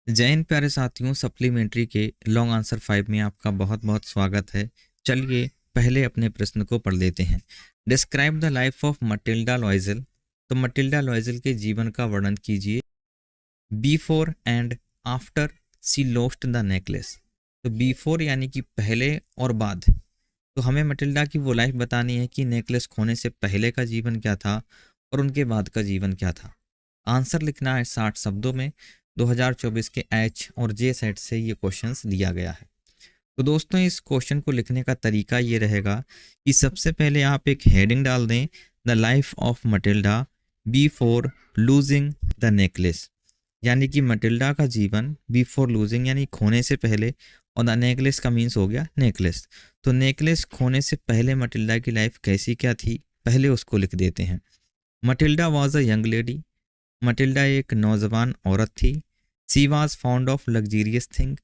जय हिंद प्यारे साथियों, सप्लीमेंट्री के लॉन्ग आंसर 5 में आपका बहुत बहुत स्वागत है। चलिए पहले अपने प्रश्न को पढ़ लेते हैं। Describe the life of Matilda Loisel. तो मटिल्डा लॉइजल के जीवन का वर्णन कीजिए। Before and after she lost the necklace. तो बिफोर यानी कि पहले और बाद। तो हमें मटिल्डा की वो लाइफ बतानी है कि नेकलेस खोने से पहले का जीवन क्या था और उनके बाद का जीवन क्या था। आंसर लिखना है 60 शब्दों में। 2024 के एच और जे सेट से ये क्वेश्चंस दिया गया है। तो दोस्तों, इस क्वेश्चन को लिखने का तरीका ये रहेगा कि सबसे पहले आप एक हेडिंग डाल दें, the life of Matilda before losing the necklace. यानी कि मटिल्डा का जीवन बिफोर लूजिंग यानी खोने से पहले, और द नेकलेस का मीन्स हो गया नेकलेस। तो नेकलेस खोने से पहले मटिल्डा की लाइफ कैसी क्या थी, पहले उसको लिख देते हैं। Matilda was a young lady. Matilda एक नौजवान औरत थी। She was fond of luxurious thing.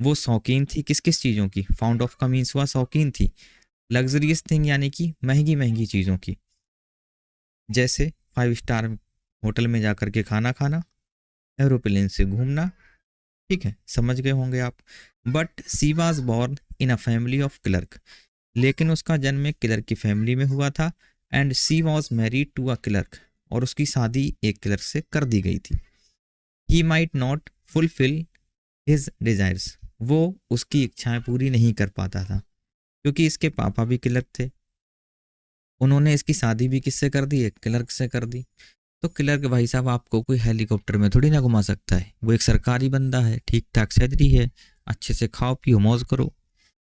वो शौकीन थी किस किस चीज़ों की। फाउंड ऑफ का मीन्स हुआ शौकीन थी। लग्जरियस थिंग यानी कि महंगी महंगी चीज़ों की, जैसे 5 स्टार होटल में जाकर के खाना खाना, एरोप्लेन से घूमना। ठीक है, समझ गए होंगे आप। But she was born in a family of clerk. लेकिन उसका जन्म एक क्लर्क की फैमिली में हुआ था। And she was married to a clerk. और उसकी शादी एक क्लर्क से कर दी गई थी। He might not fulfil his desires. वो उसकी इच्छाएं पूरी नहीं कर पाता था क्योंकि इसके पापा भी क्लर्क थे। उन्होंने इसकी शादी भी किससे कर दी, एक क्लर्क से कर दी। तो क्लर्क भाई साहब आपको कोई हेलीकॉप्टर में थोड़ी ना घुमा सकता है, वो एक सरकारी बंदा है, ठीक ठाक सैलरी है, अच्छे से खाओ पियो मौज करो।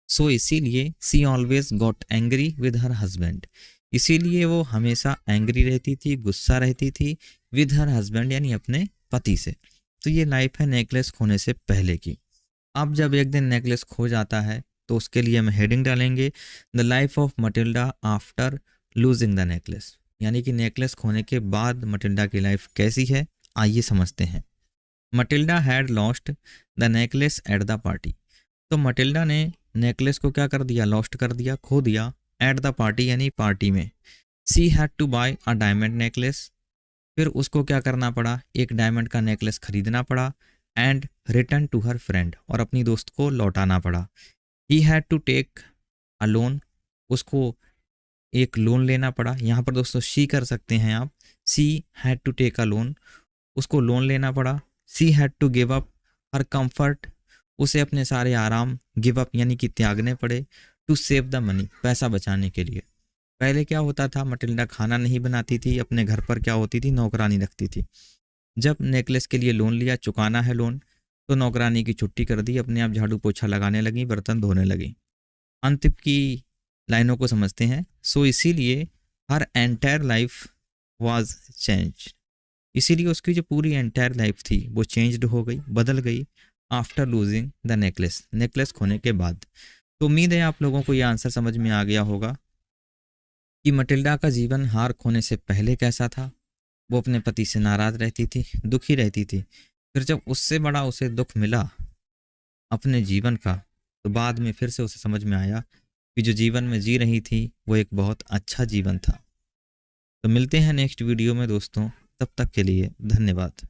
सो इसीलिए she always got angry with her husband. इसीलिए वो हमेशा एंग्री रहती थी, गुस्सा रहती थी विद हर हस्बैंड यानी अपने पति से। तो ये लाइफ है नेकलेस खोने से पहले की। अब जब एक दिन नेकलेस खो जाता है तो उसके लिए हम हेडिंग डालेंगे, the life of Matilda after losing the necklace. यानी कि नेकलेस खोने के बाद मटिल्डा की लाइफ कैसी है, आइए समझते हैं। Matilda had lost the necklace at the party. तो मटिल्डा ने नेकलेस को क्या कर दिया, लॉस्ट कर दिया, खो दिया। एट द पार्टी यानी पार्टी में। She had to buy a diamond necklace. फिर उसको क्या करना पड़ा, एक डायमंड का नेकलेस खरीदना पड़ा। And return to her friend, और अपनी दोस्त को लौटाना पड़ा। He had to take a loan. उसको एक लोन लेना पड़ा। यहाँ पर दोस्तों शी कर सकते हैं आप। She had to take a loan, उसको लोन लेना पड़ा। She had to give up her comfort. उसे अपने सारे आराम गिव अप यानी कि त्यागने पड़े। टू सेव द मनी, पैसा बचाने के लिए। पहले क्या होता था, मटिल्डा खाना नहीं बनाती थी, अपने घर पर क्या होती थी, नौकरानी रखती थी। जब नेकलेस के लिए लोन लिया, चुकाना है लोन, तो नौकरानी की छुट्टी कर दी, अपने आप झाड़ू पोछा लगाने लगी, बर्तन धोने लगी। अंत की लाइनों को समझते हैं। सो इसीलिए her entire life was change. इसीलिए उसकी जो पूरी एंटायर लाइफ थी वो चेंज्ड हो गई, बदल गई। After losing the necklace, necklace खोने के बाद। तो उम्मीद है आप लोगों को ये आंसर समझ में आ गया होगा कि मटिल्डा का जीवन हार खोने से पहले कैसा था। वो अपने पति से नाराज रहती थी, दुखी रहती थी। फिर जब उससे बड़ा उसे दुख मिला अपने जीवन का, तो बाद में फिर से उसे समझ में आया कि जो जीवन में जी रही थी वो एक बहुत अच्छा जीवन था। तो मिलते हैं नेक्स्ट वीडियो में दोस्तों, तब तक के लिए धन्यवाद।